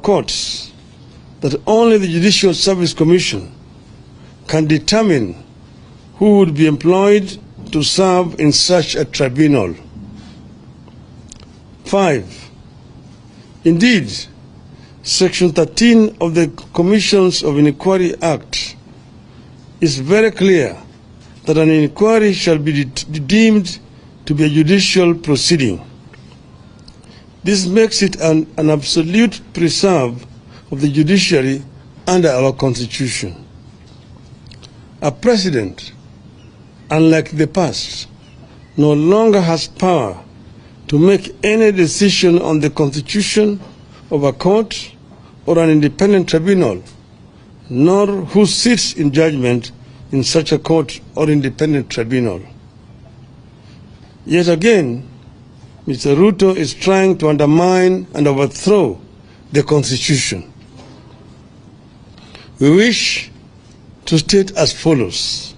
courts that only the Judicial Service Commission can determine who would be employed to serve in such a tribunal. 5. Indeed, Section 13 of the Commissions of Inquiry Act is very clear that an inquiry shall be deemed to be a judicial proceeding. This makes it an absolute preserve of the judiciary under our Constitution. A president, unlike the past, no longer has power to make any decision on the constitution of a court or an independent tribunal, nor who sits in judgment in such a court or independent tribunal. Yet again, Mr. Ruto is trying to undermine and overthrow the Constitution. We wish to state as follows.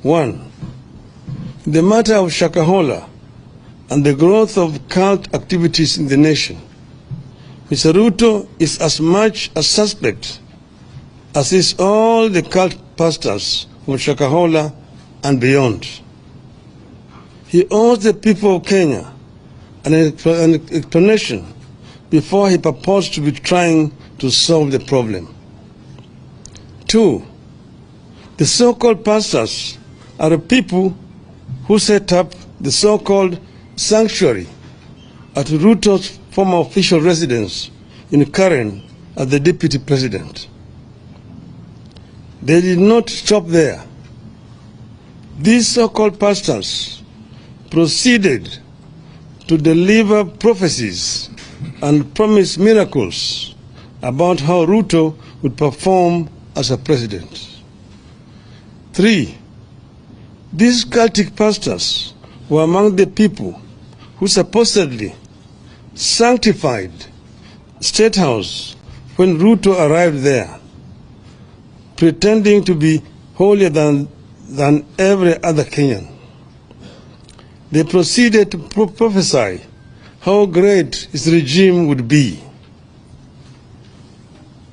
1. The matter of Shakahola and the growth of cult activities in the nation, Mr. Ruto is as much a suspect as is all the cult pastors from Shakahola and beyond. He owes the people of Kenya an explanation before he purports to be trying to solve the problem. 2. The so-called pastors are the people who set up the so-called sanctuary at Ruto's former official residence in Karen as the deputy president. They did not stop there. These so-called pastors proceeded to deliver prophecies and promise miracles about how Ruto would perform as a president. 3. These cultic pastors were among the people who supposedly sanctified State House when Ruto arrived there, pretending to be holier than every other Kenyan. They proceeded to prophesy how great his regime would be.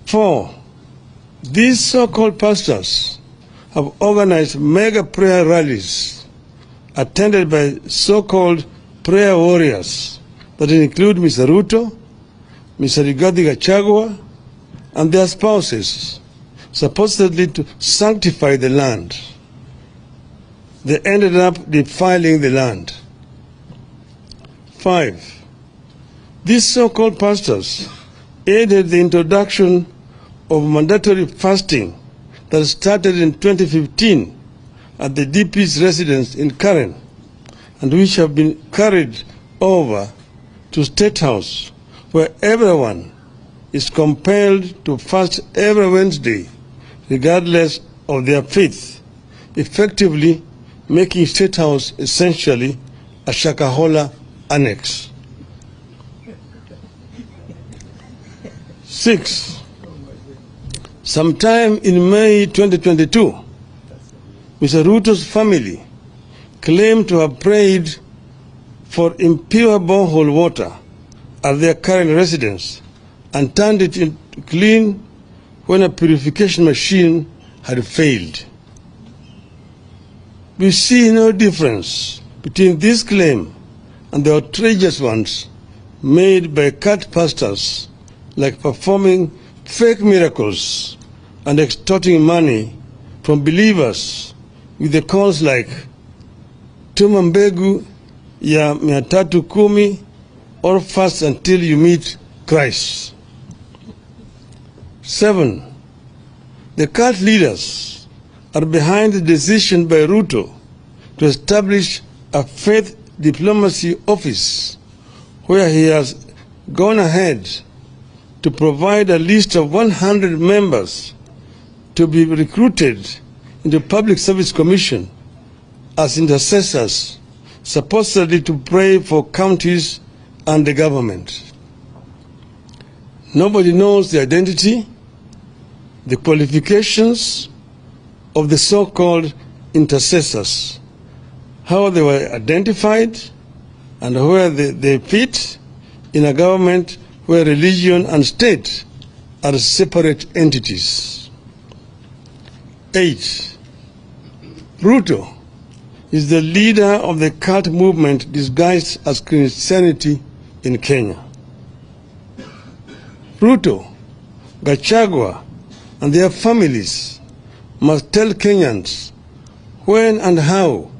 4. These so-called pastors have organized mega prayer rallies attended by so-called prayer warriors that include Mr. Ruto, Mr. Rigathi Gachagua, and their spouses, supposedly to sanctify the land. They ended up defiling the land. 5. These so-called pastors aided the introduction of mandatory fasting that started in 2015 at the DP's residence in Karen, and which have been carried over to State House, where everyone is compelled to fast every Wednesday, regardless of their faith, effectively making State House essentially a Shakahola annex. 6. Sometime in May 2022, Mr. Ruto's family claimed to have prayed for impure borehole water at their current residence and turned it into clean when a purification machine had failed. We see no difference between this claim and the outrageous ones made by cult pastors, like performing fake miracles and extorting money from believers with the calls like tuma mbegu ya 310 or fast until you meet Christ. 7. The cult leaders are behind the decision by Ruto to establish a faith diplomacy office where he has gone ahead to provide a list of 100 members to be recruited into Public Service Commission as intercessors, supposedly to pray for counties and the government. Nobody knows the identity, the qualifications of the so-called intercessors, how they were identified, and where they fit in a government where religion and state are separate entities. 8. Ruto is the leader of the cult movement disguised as Christianity in Kenya. Ruto, Gachagua, and their families must tell Kenyans when and how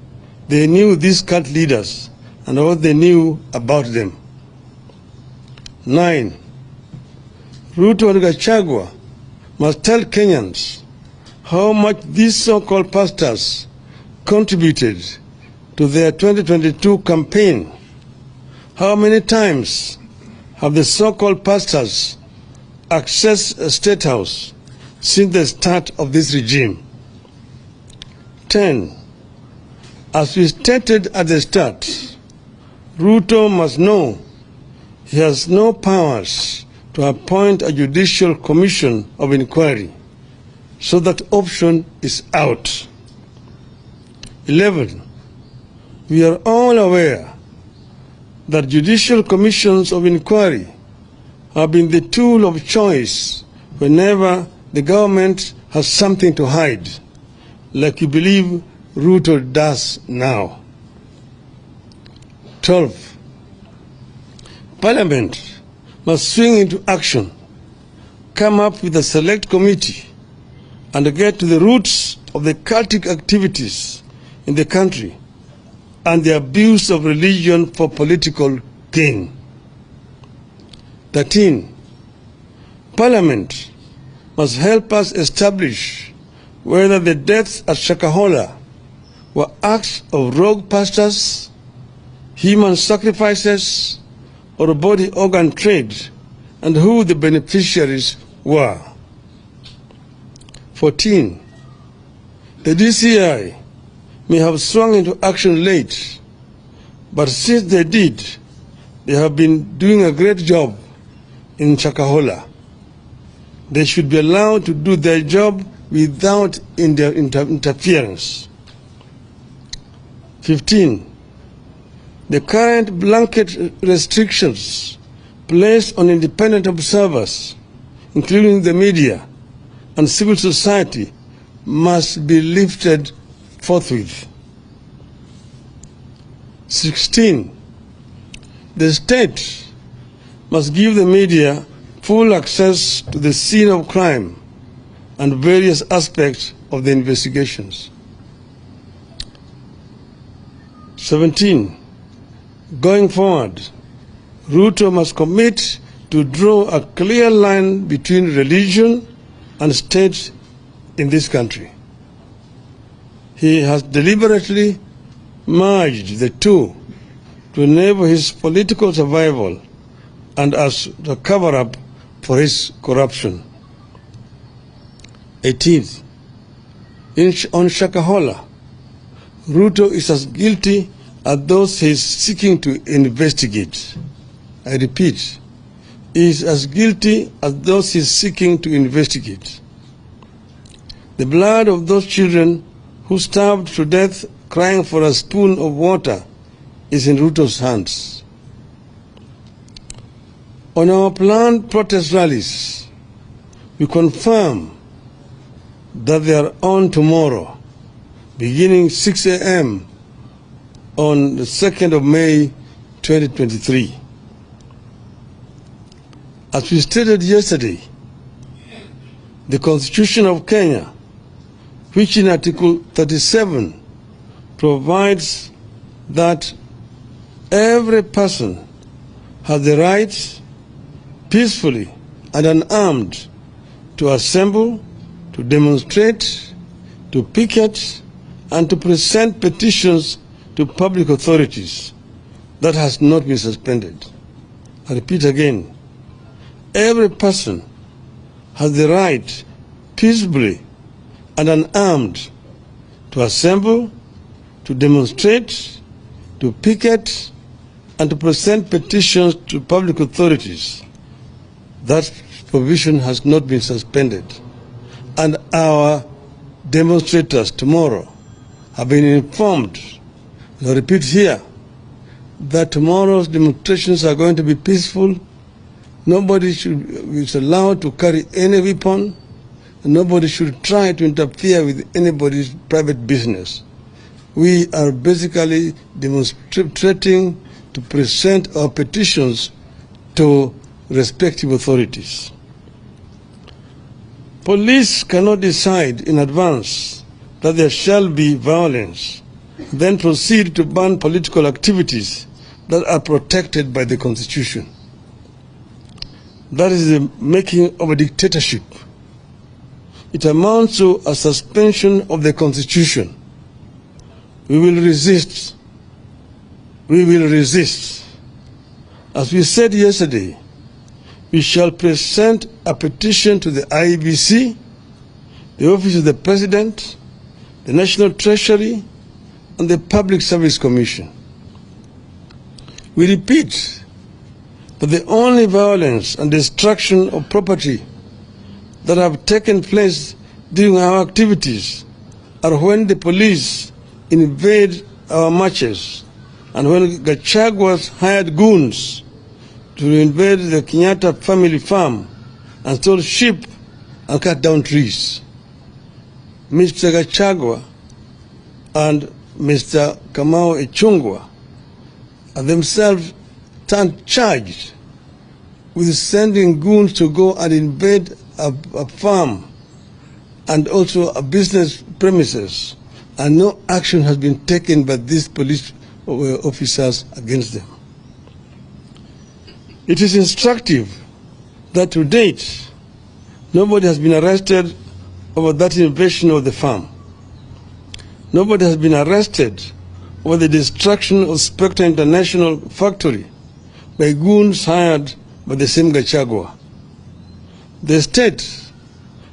they knew these cult leaders and what they knew about them. 9. Ruto and Gachagua must tell Kenyans how much these so-called pastors contributed to their 2022 campaign. How many times have the so-called pastors accessed a state house since the start of this regime? 10. As we stated at the start, Ruto must know he has no powers to appoint a judicial commission of inquiry, so that option is out. 11. We are all aware that judicial commissions of inquiry have been the tool of choice whenever the government has something to hide, like you believe Ruto does now. 12. Parliament must swing into action, come up with a select committee, and get to the roots of the cultic activities in the country and the abuse of religion for political gain. 13. Parliament must help us establish whether the deaths at Shakahola were acts of rogue pastors, human sacrifices, or body organ trade, and who the beneficiaries were. 14. The DCI may have swung into action late, but since they did, they have been doing a great job in Shakahola. They should be allowed to do their job without interference. 15. The current blanket restrictions placed on independent observers, including the media and civil society, must be lifted forthwith. 16. The state must give the media full access to the scene of crime and various aspects of the investigations. 17. Going forward, Ruto must commit to draw a clear line between religion and state in this country. He has deliberately merged the two to enable his political survival and as the cover-up for his corruption. 18th, on Shakahola, Ruto is as guilty as those he is seeking to investigate. I repeat, he is as guilty as those he is seeking to investigate. The blood of those children who starved to death crying for a spoon of water is in Ruto's hands. On our planned protest rallies, we confirm that they are on tomorrow, beginning 6 a.m. on the 2nd of May 2023. As we stated yesterday, the Constitution of Kenya, which in Article 37 provides that every person has the right peacefully and unarmed to assemble, to demonstrate, to picket, and to present petitions to public authorities. That has not been suspended. I repeat again, every person has the right peacefully and unarmed to assemble, to demonstrate, to picket, and to present petitions to public authorities. That provision has not been suspended. And our demonstrators tomorrow have been informed, and I repeat here, that tomorrow's demonstrations are going to be peaceful, Nobody is allowed to carry any weapon, and nobody should try to interfere with anybody's private business. We are basically demonstrating to present our petitions to respective authorities. Police cannot decide in advance that there shall be violence, then proceed to ban political activities that are protected by the Constitution. That is the making of a dictatorship. It amounts to a suspension of the Constitution. We will resist. We will resist. As we said yesterday, we shall present a petition to the IEBC, the Office of the President, the National Treasury, and the Public Service Commission. We repeat that the only violence and destruction of property that have taken place during our activities are when the police invade our marches and when Gachagua's hired goons to invade the Kenyatta family farm and stole sheep and cut down trees. Mr. Gachagua and Mr. Kamau Ichung'wah are themselves charged with sending goons to go and invade a farm and also a business premises, and no action has been taken by these police officers against them. It is instructive that to date, nobody has been arrested over that invasion of the farm. Nobody has been arrested over the destruction of Spectre International factory by goons hired by the same Gachagua. The state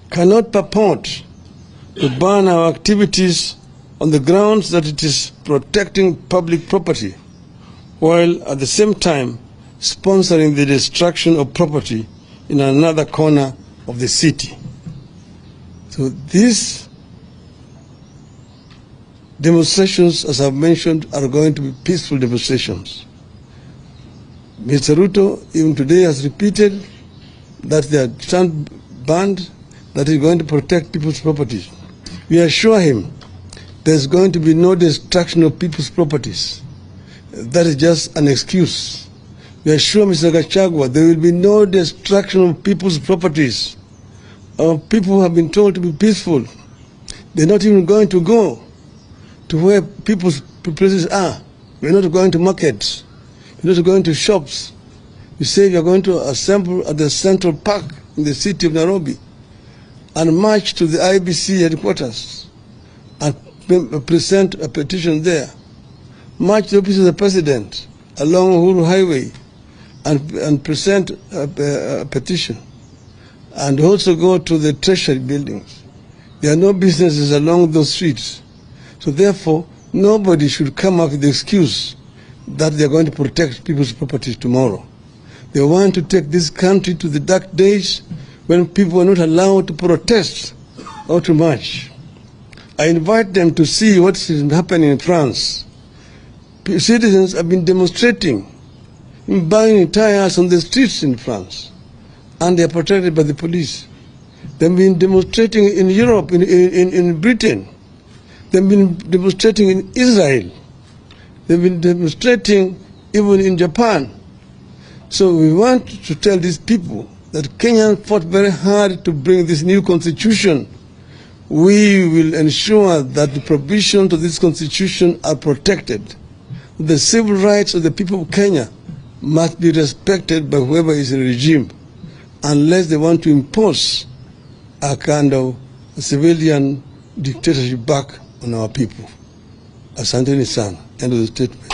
cannot purport to ban our activities on the grounds that it is protecting public property, while at the same time sponsoring the destruction of property in another corner of the city. So these demonstrations, as I've mentioned, are going to be peaceful demonstrations. Mr. Ruto, even today, has repeated that they are stand banned, that he's going to protect people's properties. We assure him there's going to be no destruction of people's properties. That is just an excuse. We assure Mr. Gachagua there will be no destruction of people's properties. Our people have been told to be peaceful. They're not even going to go to where people's places are. We're not going to markets. We're not going to shops. We say we are going to assemble at the Central Park in the city of Nairobi and march to the IBC headquarters and present a petition there. March to the office of the President along Uhuru Highway and present a petition. And also go to the Treasury buildings. There are no businesses along those streets. So therefore, nobody should come up with the excuse that they are going to protect people's properties tomorrow. They want to take this country to the dark days when people are not allowed to protest or to march. I invite them to see what is happening in France. Citizens have been demonstrating, buying tires on the streets in France, and they are protected by the police. They've been demonstrating in Europe, in Britain. They've been demonstrating in Israel. They've been demonstrating even in Japan. So we want to tell these people that Kenya fought very hard to bring this new constitution. We will ensure that the provisions of this constitution are protected. The civil rights of the people of Kenya must be respected by whoever is in the regime, unless they want to impose a kind of civilian dictatorship back on our people. Asante sana. End of the statement.